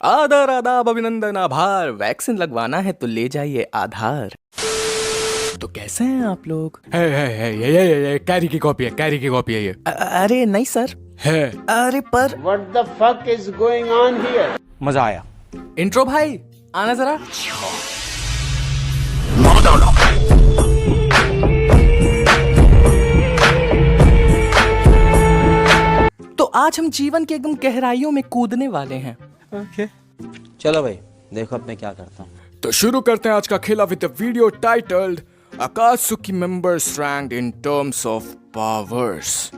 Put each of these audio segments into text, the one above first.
आदर आदाब अभिनंदन आभार। वैक्सीन लगवाना है तो ले जाइए आधार। तो कैसे हैं आप लोग? ये कैरी की कॉपी है, कैरी की कॉपी है ये। अरे नहीं सर। है। अरे पर What the fuck is going on here? मजा आया। इंट्रो भाई आना जरा। तो आज हम जीवन की एकदम गहराइयों में कूदने वाले हैं। चलो भाई देखो अब मैं क्या करता हूँ। तो शुरू करते हैं आज का खेला with video titled अकात्सुकी members ranked in terms of powers.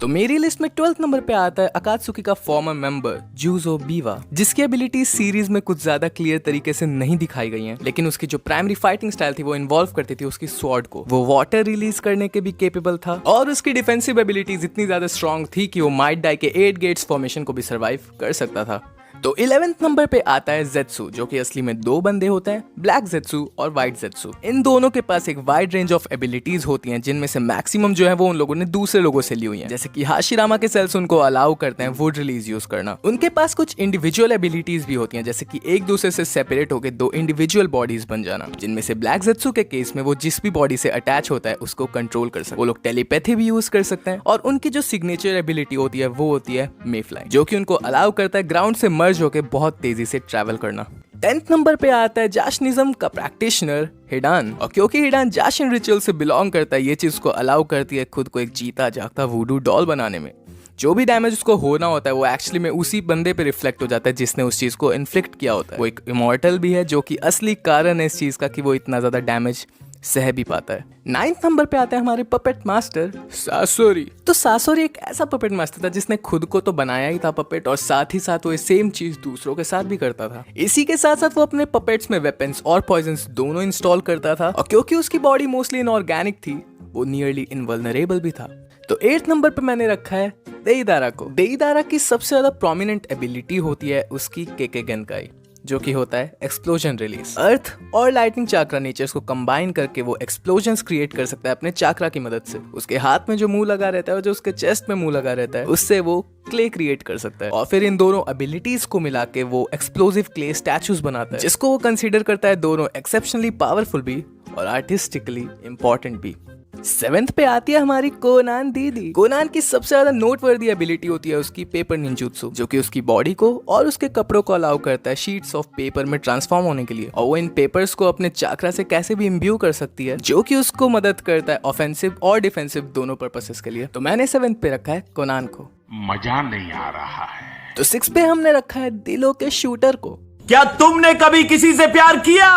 तो मेरी लिस्ट में 12th नंबर पे आता है अकात्सुकी का फॉर्मर मेंबर जूजो बीवा, जिसकी एबिलिटीज सीरीज में कुछ ज्यादा क्लियर तरीके से नहीं दिखाई गई हैं, लेकिन उसकी जो प्राइमरी फाइटिंग स्टाइल थी वो इन्वॉल्व करती थी उसकी स्वॉर्ड को। वो वाटर रिलीज करने के भी केपेबल था और उसकी डिफेंसिव एबिलिटीज इतनी ज्यादा स्ट्रॉन्ग थी कि वो माइट डाई के 8 गेट्स फॉर्मेशन को भी सर्वाइव कर सकता था। तो 11th नंबर पे आता है जेत्सु, जो कि असली में दो बंदे होते हैं, ब्लैक जेत्सु और व्हाइट जेत्सु। इन दोनों के पास एक वाइड रेंज ऑफ एबिलिटीज होती हैं, जिनमें से मैक्सिमम जो है वो उन लोगों ने दूसरे लोगों से ली हुई हैं, जैसे कि हाशिरामा के सेल्स उनको अलाउ करते हैं वुड रिलीज यूज करना। उनके पास कुछ इंडिविजुअल एबिलिटीज भी होती हैं, जैसे कि एक दूसरे से सेपरेट होकर दो इंडिविजुअल बॉडीज बन जाना, जिनमें से ब्लैक जेत्सु के केस में वो जिस भी बॉडी से अटैच होता है उसको कंट्रोल कर सकते हैं। वो लोग टेलीपैथी भी यूज कर सकते हैं और उनकी जो सिग्नेचर एबिलिटी होती है वो होती है मेफ्लाई, जो कि उनको अलाउ करता है ग्राउंड से मर्ज होकर बहुत तेजी से ट्रैवल करना। 10th नंबर पे आता है जाशनिज्म का प्रैक्टिशनर हिडान, और क्योंकि हिडान जाशन रिचुअल से बिलोंग करता है, ये चीज को अलाउ करती है खुद को एक जीता जागता वुडू डॉल बनाने में। जो भी डैमेज उसको होना होता है वो एक्चुअली में उसी बंदे पे रिफ्लेक्ट हो जाता है जिसने उस चीज को इन्फ्लिक्ट किया होता है। वो एक इमॉर्टल भी है, जो कि असली कारण है इस चीज का कि वो इतना ज्यादा डैमेज सह भी पाता है। 9th नंबर पे आते हैं हमारे पपेट मास्टर सासोरी। तो सासोरी एक ऐसा पपेट मास्टर था जिसने खुद को तो बनाया ही था पपेट, और साथ ही साथ वो ये सेम चीज दूसरों के साथ भी करता था। इसी के साथ साथ वो अपने पपेट्स में वेपन्स और पॉइजन्स दोनों इंस्टॉल करता था, और क्योंकि उसकी बॉडी मोस्टली इनऑर्गेनिक थी वो नियरली इनवल्नरेबल भी था। तो 8th नंबर पे मैंने रखा है देईदारा को। देईदारा की सबसे ज्यादा प्रोमिनेंट एबिलिटी होती है उसकी केके गेनकाई, जो कि होता है एक्सप्लोजन रिलीज। अर्थ और लाइटनिंग चाक्रा नेचर्स को कंबाइन करके वो एक्सप्लोजन्स क्रिएट कर सकता है अपने चाक्रा की मदद से। उसके हाथ में जो मुंह लगा रहता है और जो उसके चेस्ट में मुंह लगा रहता है, उससे वो क्ले क्रिएट कर सकता है, और फिर इन दोनों एबिलिटीज को मिला के वो एक्सप्लोसिव क्ले स्टैचूज बनाता है, जिसको वो कंसीडर करता है दोनों एक्सेप्शनली पावरफुल भी और आर्टिस्टिकली इम्पोर्टेंट भी। 7th पे आती है हमारी कोनान दीदी। कोनान की सबसे ज्यादा नोटवर्दी एबिलिटी होती है उसकी पेपर निंजुत्सु, जो कि उसकी बॉडी को और उसके कपड़ों को अलाउ करता है शीट्स ऑफ पेपर में ट्रांसफॉर्म होने के लिए, और वो इन पेपर्स को अपने चाक्रा से कैसे भी इम्ब्यू कर सकती है, जो कि उसको मदद करता है ऑफेंसिव और डिफेंसिव दोनों पर्पसेस के लिए। तो मैंने 7th पे रखा है कोनान को। मजा नहीं आ रहा है। तो 6th पे हमने रखा है दिलों के शूटर को। क्या तुमने कभी किसी से प्यार किया?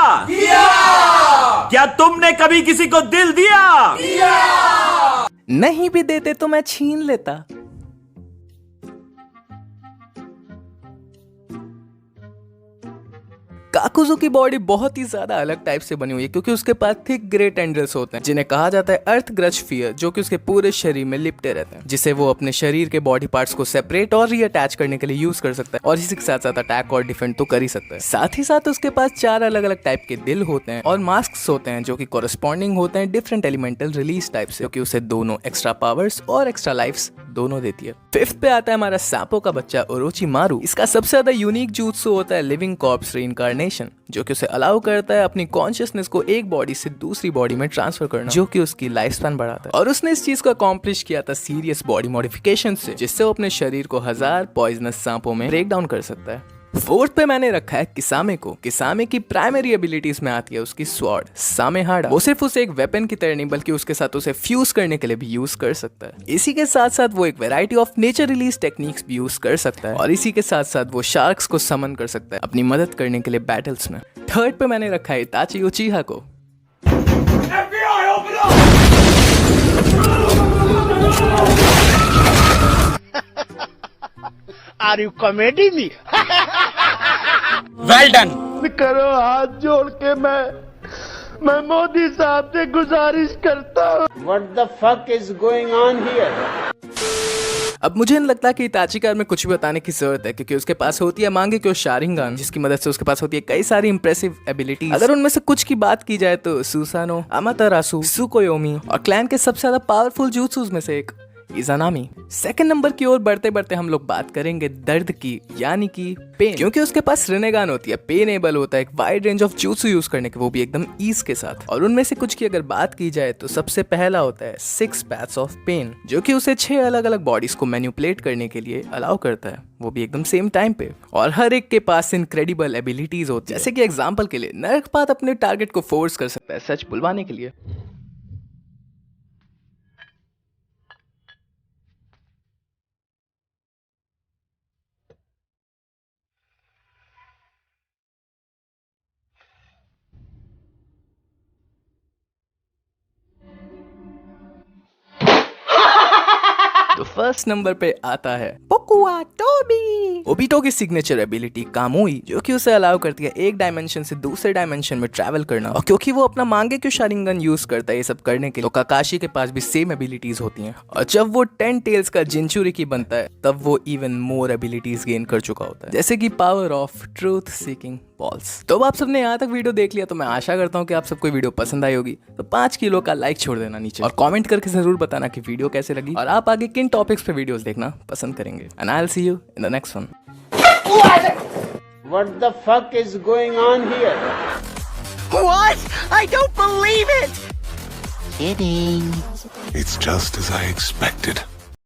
क्या तुमने कभी किसी को दिल दिया? नहीं भी देते तो मैं छीन लेता। काकुजो की बॉडी बहुत ही ज्यादा अलग टाइप से बनी हुई है, क्योंकि उसके पास थिक ग्रे टेंडल्स होते हैं, जिन्हें कहा जाता है अर्थ ग्रज फियर, जो कि उसके पूरे शरीर में लिपटे रहते हैं, जिसे वो अपने शरीर के बॉडी पार्ट्स को सेपरेट और रीअटैच करने के लिए यूज कर सकता है, और इसी के साथ साथ अटैक और डिफेंड तो कर ही सकता है। साथ ही साथ उसके पास 4 अलग अलग टाइप के दिल होते हैं और मास्क होते हैं, जो कि कॉरेस्पॉन्डिंग होते हैं डिफरेंट एलिमेंटल रिलीज टाइप से, क्योंकि उसे दोनों एक्स्ट्रा पावर्स और एक्स्ट्रा लाइफ्स दोनों देती है। 5th पे आता है हमारा सांपो का बच्चा ओरोचिमारू। इसका सबसे ज्यादा यूनिक jutsu होता है लिविंग कॉर्प्स रीइंकार्नेशन, जो कि उसे अलाउ करता है अपनी कॉन्शियसनेस को एक बॉडी से दूसरी बॉडी में ट्रांसफर करना, जो कि उसकी लाइफ स्पैन बढ़ाता है। और उसने इस चीज को अकॉम्प्लिश किया था सीरियस बॉडी मॉडिफिकेशन से, जिससे वो अपने शरीर को 1000 पॉइजनस सांपों में ब्रेक डाउन कर सकता है। 4th पे मैंने रखा है किसामे को। किसामे की प्राइमरी एबिलिटीज में आती है उसकी स्वॉर्ड सामेहाड़ा। वो सिर्फ उसे एक वेपन की तरह नहीं बल्कि उसके साथ उसे फ्यूज करने के लिए भी यूज कर सकता है। इसी के साथ साथ वो एक variety of nature release techniques भी यूज कर सकता है, और इसी के साथ साथ वो शार्क्स को समन कर सकता है अपनी मदद करने के लिए बैटल्स में। 3rd पे मैंने रखा है इताची उचिहा को। Are you comedy me? Well done. करो हाथ जोड़ के मैं मोदी साहब से गुजारिश करता हूँ। What the fuck is going on here? अब मुझे नहीं लगता कि इताची कार में कुछ भी बताने की जरूरत है, क्योंकि उसके पास होती है मांगे क्यों शारिंगन, जिसकी मदद से उसके पास होती है कई सारी इंप्रेसिव एबिलिटीज। अगर उनमें से कुछ की बात की जाए तो सुसानो, अमातेरासु, सुकोयोमी, और क्लैन के सबसे ज्यादा पावरफुल jutsus में से एक इज़ानामी। सेकंड नंबर की ओर बढ़ते बढ़ते हम लोग बात करेंगे दर्द की, यानी कि पेन, क्योंकि उसके पास रिनेगान होती है, पेन एबल होता है एक wide range of jutsu use करने के, वो भी एकदम ईज के साथ। और उनमें से कुछ की अगर बात की जाए तो सबसे पहला होता है 6 paths ऑफ पेन, जो कि उसे 6 अलग अलग बॉडीज को मैनिपुलेट करने के लिए अलाउ करता है, वो भी एकदम सेम टाइम पे। और हर एक के पास इनक्रेडिबल एबिलिटीज होती है, जैसे कि एग्जांपल के लिए नरकपात अपने टारगेट को फोर्स कर सकता है सच बुलवाने के लिए। तो फर्स्ट नंबर पे आता है पोकुआ टोबी। ओबिटो की सिग्नेचर एबिलिटी कामुई, जो कि उसे अलाउ करती है एक डायमेंशन से दूसरे डायमेंशन में ट्रैवल करना। और क्योंकि वो अपना मांगेक्यू शारिंगन यूज करता है ये सब करने के लिए, तो काकाशी के पास भी सेम एबिलिटीज होती हैं। और जब वो 10 टेल्स का जिंचुरिकी बनता है तब वो इवन मोर एबिलिटीज गेन कर चुका होता है, जैसे कि power of truth seeking balls. तो अब आप सबने यहाँ तक वीडियो देख लिया, तो मैं आशा करता हूँ कि आप सबको वीडियो पसंद आई होगी। तो 5 किलो का लाइक छोड़ देना नीचे और कमेंट करके जरूर बताना कि वीडियो कैसे लगी और आप आगे किन टॉपिक्स पे वीडियोस देखना पसंद करेंगे। And I will see you in the next one. What the fuck is going on here? What? I don't believe it! It's just as I expected.